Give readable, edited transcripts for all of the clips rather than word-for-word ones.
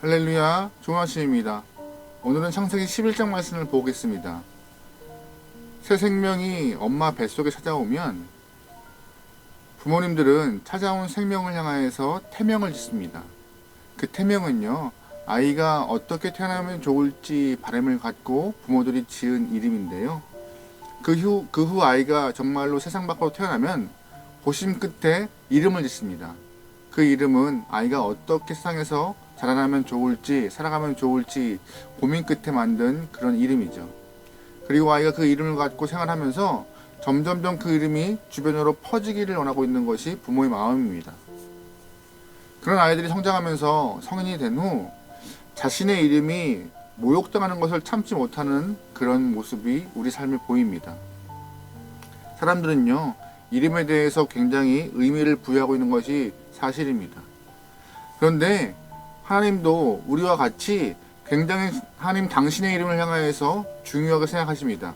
할렐루야, 좋은 아침입니다. 오늘은 창세기 11장 말씀을 보겠습니다. 새 생명이 엄마 뱃속에 찾아오면 부모님들은 찾아온 생명을 향하여서 태명을 짓습니다. 그 태명은요, 아이가 어떻게 태어나면 좋을지 바람을 갖고 부모들이 지은 이름인데요. 그 후 아이가 정말로 세상 밖으로 태어나면 고심 끝에 이름을 짓습니다. 그 이름은 아이가 어떻게 세상에서 자라나면 좋을지, 살아가면 좋을지 고민 끝에 만든 그런 이름이죠. 그리고 아이가 그 이름을 갖고 생활하면서 점점점 그 이름이 주변으로 퍼지기를 원하고 있는 것이 부모의 마음입니다. 그런 아이들이 성장하면서 성인이 된 후 자신의 이름이 모욕당하는 것을 참지 못하는 그런 모습이 우리 삶에 보입니다. 사람들은요, 이름에 대해서 굉장히 의미를 부여하고 있는 것이 사실입니다. 그런데 하나님도 우리와 같이 굉장히 하나님 당신의 이름을 향하여서 중요하게 생각하십니다.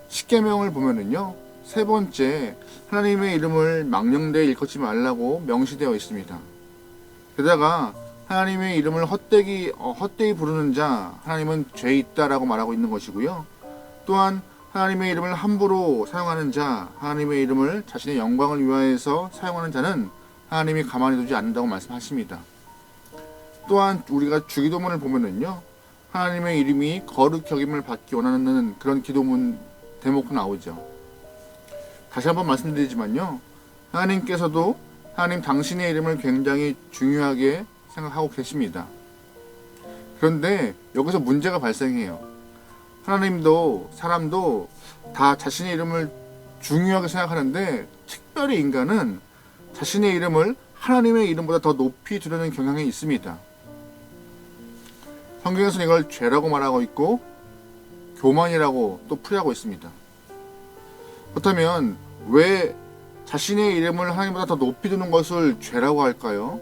십계명을 보면은요, 세 번째 하나님의 이름을 망령되이 일컫지 말라고 명시되어 있습니다. 게다가 하나님의 이름을 헛되이 부르는 자, 하나님은 죄 있다라고 말하고 있는 것이고요. 또한 하나님의 이름을 함부로 사용하는 자, 하나님의 이름을 자신의 영광을 위하여서 사용하는 자는 하나님이 가만히 두지 않는다고 말씀하십니다. 또한 우리가 주기도문을 보면은요, 하나님의 이름이 거룩 여김을 받기 원하는 그런 기도문 대목도 나오죠. 다시 한번 말씀드리지만요, 하나님께서도 하나님 당신의 이름을 굉장히 중요하게 생각하고 계십니다. 그런데 여기서 문제가 발생해요. 하나님도 사람도 다 자신의 이름을 중요하게 생각하는데, 특별히 인간은 자신의 이름을 하나님의 이름보다 더 높이 두려는 경향이 있습니다. 성경에서는 이걸 죄라고 말하고 있고 교만이라고 또 풀이하고 있습니다. 그렇다면 왜 자신의 이름을 하나님보다 더 높이 두는 것을 죄라고 할까요?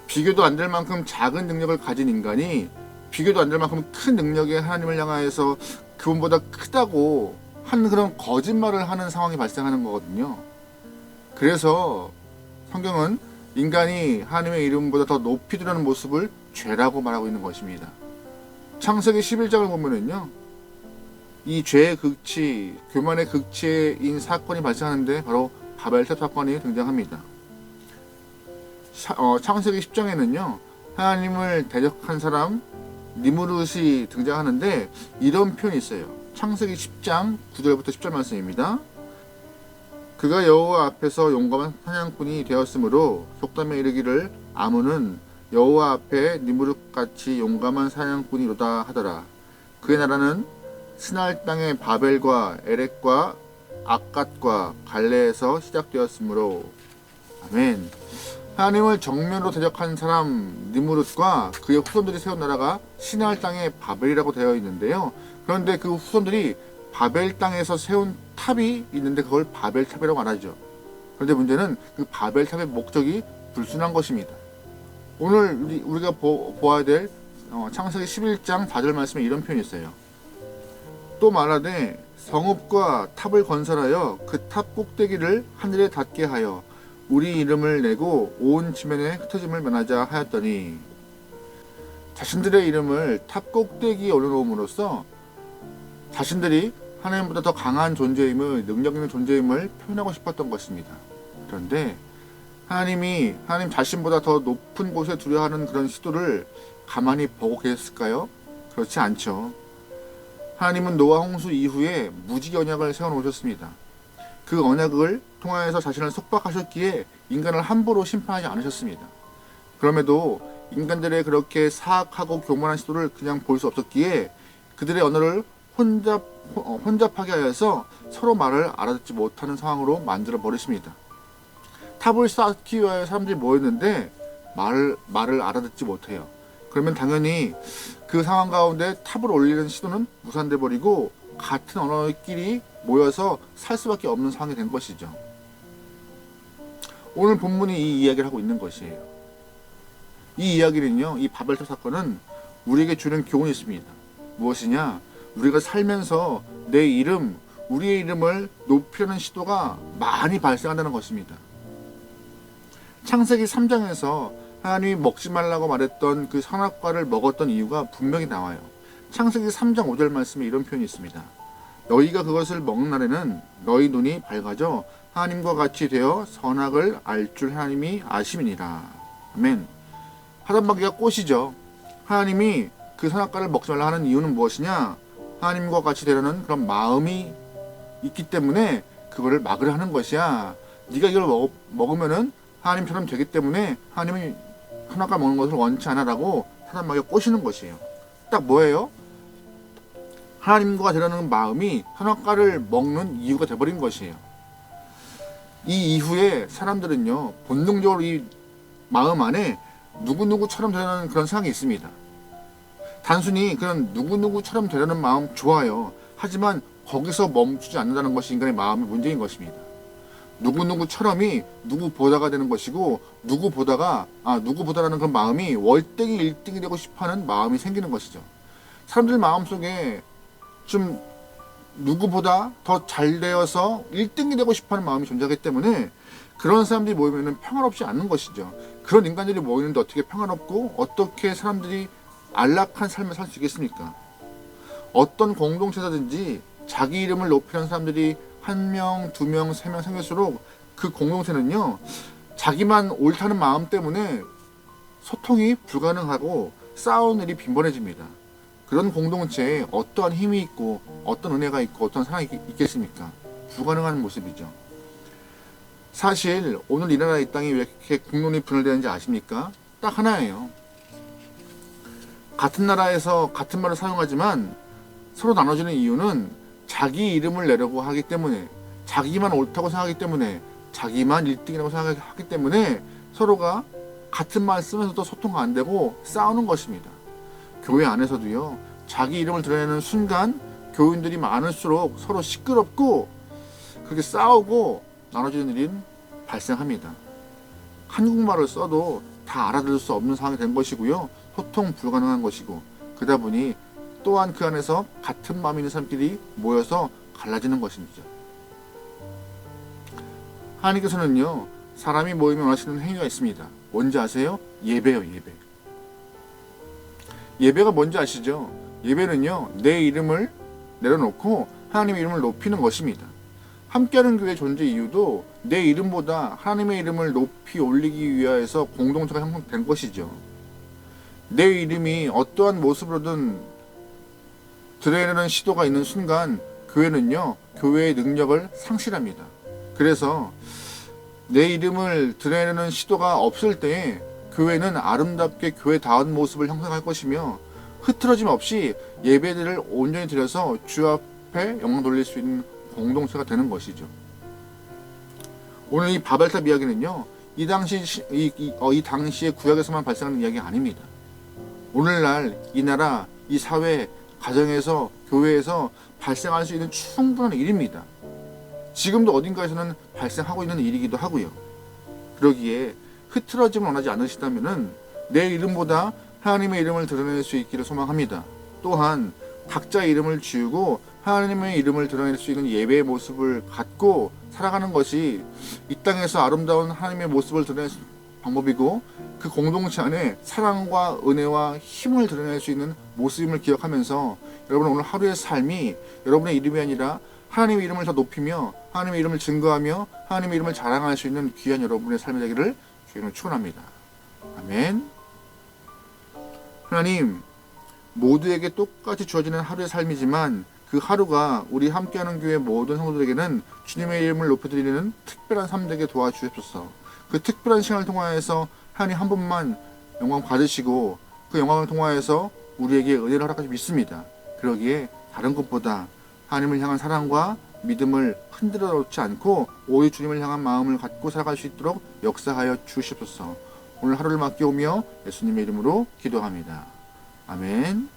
비교도 안 될 만큼 작은 능력을 가진 인간이 비교도 안 될 만큼 큰 능력의 하나님을 향하여서 그분보다 크다고 한 그런 거짓말을 하는 상황이 발생하는 거거든요. 그래서 성경은 인간이 하나님의 이름보다 더 높이 두려는 모습을 죄라고 말하고 있는 것입니다. 창세기 11장을 보면은요, 이 죄의 극치, 교만의 극치인 사건이 발생하는데 바로 바벨탑 사건이 등장합니다. 창세기 10장에는요, 하나님을 대적한 사람 니무롯이 등장하는데 이런 표현이 있어요. 창세기 10장 9절부터 10절 말씀입니다. 그가 여호와 앞에서 용감한 사냥꾼이 되었으므로 속담에 이르기를 아문은 여호와 앞에 니무롯같이 용감한 사냥꾼이로다 하더라. 그의 나라는 스날 땅의 바벨과 에렉과 악갓과 갈레에서 시작되었으므로. 아멘. 하나님을 정면으로 대적한 사람 니무롯과 그의 후손들이 세운 나라가 시날 땅의 바벨이라고 되어 있는데요. 그런데 그 후손들이 바벨 땅에서 세운 탑이 있는데 그걸 바벨탑이라고 말하죠. 그런데 문제는 그 바벨탑의 목적이 불순한 것입니다. 오늘 우리가 보아야 될 창세기 11장 4절 말씀에 이런 표현이 있어요. 또 말하되 성읍과 탑을 건설하여 그 탑 꼭대기를 하늘에 닿게 하여 우리 이름을 내고 온 지면에 흩어짐을 면하자 하였더니, 자신들의 이름을 탑 꼭대기에 올려놓음으로써 자신들이 하나님보다 더 강한 존재임을, 능력 있는 존재임을 표현하고 싶었던 것입니다. 그런데 하나님 자신보다 더 높은 곳에 두려워하는 그런 시도를 가만히 보고 계셨을까요? 그렇지 않죠. 하나님은 노아 홍수 이후에 무지개 언약을 세워놓으셨습니다. 그 언약을 통하여서 자신을 속박하셨기에 인간을 함부로 심판하지 않으셨습니다. 그럼에도 인간들의 그렇게 사악하고 교만한 시도를 그냥 볼 수 없었기에 그들의 언어를 혼잡하게 하여서 서로 말을 알아듣지 못하는 상황으로 만들어 버리십니다. 탑을 쌓기 위하여 사람들이 모였는데 말을 알아듣지 못해요. 그러면 당연히 그 상황 가운데 탑을 올리는 시도는 무산돼 버리고 같은 언어끼리 모여서 살 수밖에 없는 상황이 된 것이죠. 오늘 본문이 이 이야기를 하고 있는 것이에요. 이 이야기는요, 이 바벨탑 사건은 우리에게 주는 교훈이 있습니다. 무엇이냐? 우리가 살면서 우리의 이름을 높이려는 시도가 많이 발생한다는 것입니다. 창세기 3장에서 하나님이 먹지 말라고 말했던 그 선악과를 먹었던 이유가 분명히 나와요. 창세기 3장 5절 말씀에 이런 표현이 있습니다. 너희가 그것을 먹는 날에는 너희 눈이 밝아져 하나님과 같이 되어 선악을 알 줄 하나님이 아심이니라. 아멘. 하단마귀가 꽃이죠. 하나님이 그 선악과를 먹지 말라 하는 이유는 무엇이냐? 하나님과 같이 되려는 그런 마음이 있기 때문에 그거를 막으려 하는 것이야. 네가 이걸 먹으면은 하나님처럼 되기 때문에 하나님이 선악과 먹는 것을 원치 않아라고 하단마귀가 꼬시는 것이에요. 딱 뭐예요? 하나님과 되려는 마음이 선악과를 먹는 이유가 돼버린 것이에요. 이 이후에 사람들은요, 본능적으로 이 마음 안에 누구누구처럼 되려는 그런 생각이 있습니다. 단순히 그런 누구누구처럼 되려는 마음 좋아요. 하지만 거기서 멈추지 않는다는 것이 인간의 마음의 문제인 것입니다. 누구누구처럼이 누구보다가 되는 것이고, 누구보다라는 그런 마음이 월등히 1등이 되고 싶어하는 마음이 생기는 것이죠. 사람들 마음속에 좀 누구보다 더 잘 되어서 1등이 되고 싶어하는 마음이 존재하기 때문에 그런 사람들이 모이면 평화롭지 않는 것이죠. 그런 인간들이 모이는데 어떻게 평화롭고 어떻게 사람들이 안락한 삶을 살 수 있겠습니까? 어떤 공동체라든지 자기 이름을 높이는 사람들이 1명, 2명, 3명 생길수록 그 공동체는요, 자기만 옳다는 마음 때문에 소통이 불가능하고 싸우는 일이 빈번해집니다. 그런 공동체에 어떠한 힘이 있고 어떤 은혜가 있고 어떤 사랑이 있겠습니까? 불가능한 모습이죠. 사실 오늘 이 나라 이 땅이 왜 이렇게 국론이 분열되는지 아십니까? 딱 하나예요. 같은 나라에서 같은 말을 사용하지만 서로 나눠지는 이유는 자기 이름을 내려고 하기 때문에, 자기만 옳다고 생각하기 때문에, 자기만 1등이라고 생각하기 때문에 서로가 같은 말 쓰면서도 소통가 안 되고 싸우는 것입니다. 교회 안에서도요, 자기 이름을 드러내는 순간 교인들이 많을수록 서로 시끄럽고 그렇게 싸우고 나눠지는 일이 발생합니다. 한국말을 써도 다 알아들을 수 없는 상황이 된 것이고요, 소통 불가능한 것이고, 그러다 보니 또한 그 안에서 같은 마음이 있는 사람끼리 모여서 갈라지는 것입니다. 하나님께서는요, 사람이 모이면 원하시는 행위가 있습니다. 뭔지 아세요? 예배요, 예배. 예배가 뭔지 아시죠? 예배는요, 내 이름을 내려놓고 하나님의 이름을 높이는 것입니다. 함께하는 교회의 존재 이유도 내 이름보다 하나님의 이름을 높이 올리기 위하여서 공동체가 형성된 것이죠. 내 이름이 어떠한 모습으로든 드러내는 시도가 있는 순간 교회는요, 교회의 능력을 상실합니다. 그래서 내 이름을 드러내는 시도가 없을 때에 교회는 아름답게 교회다운 모습을 형성할 것이며, 흐트러짐 없이 예배들을 온전히 드려서 주 앞에 영광 돌릴 수 있는 공동체가 되는 것이죠. 오늘 이 바벨탑 이야기는요, 이 당시의 구약에서만 발생하는 이야기가 아닙니다. 오늘날 이 나라, 이 사회, 가정에서, 교회에서 발생할 수 있는 충분한 일입니다. 지금도 어딘가에서는 발생하고 있는 일이기도 하고요. 그러기에 흐트러짐을 원하지 않으시다면 내 이름보다 하나님의 이름을 드러낼 수 있기를 소망합니다. 또한 각자의 이름을 지우고 하나님의 이름을 드러낼 수 있는 예배의 모습을 갖고 살아가는 것이 이 땅에서 아름다운 하나님의 모습을 드러낼 방법이고, 그 공동체 안에 사랑과 은혜와 힘을 드러낼 수 있는 모습임을 기억하면서 여러분 오늘 하루의 삶이 여러분의 이름이 아니라 하나님의 이름을 더 높이며 하나님의 이름을 증거하며 하나님의 이름을 자랑할 수 있는 귀한 여러분의 삶이 되기를 주님으로 축원합니다. 아멘. 하나님, 모두에게 똑같이 주어지는 하루의 삶이지만 그 하루가 우리 함께하는 교회 모든 성도들에게는 주님의 이름을 높여드리는 특별한 삶 되게 도와주옵소서. 그 특별한 시간을 통하여서 하나님 한 분만 영광 받으시고 그 영광을 통하여서 우리에게 은혜를 허락하시 믿습니다. 그러기에 다른 것보다 하나님을 향한 사랑과 믿음을 흔들어 놓지 않고 오직 주님을 향한 마음을 갖고 살아갈 수 있도록 역사하여 주시옵소서. 오늘 하루를 맡겨오며 예수님의 이름으로 기도합니다. 아멘.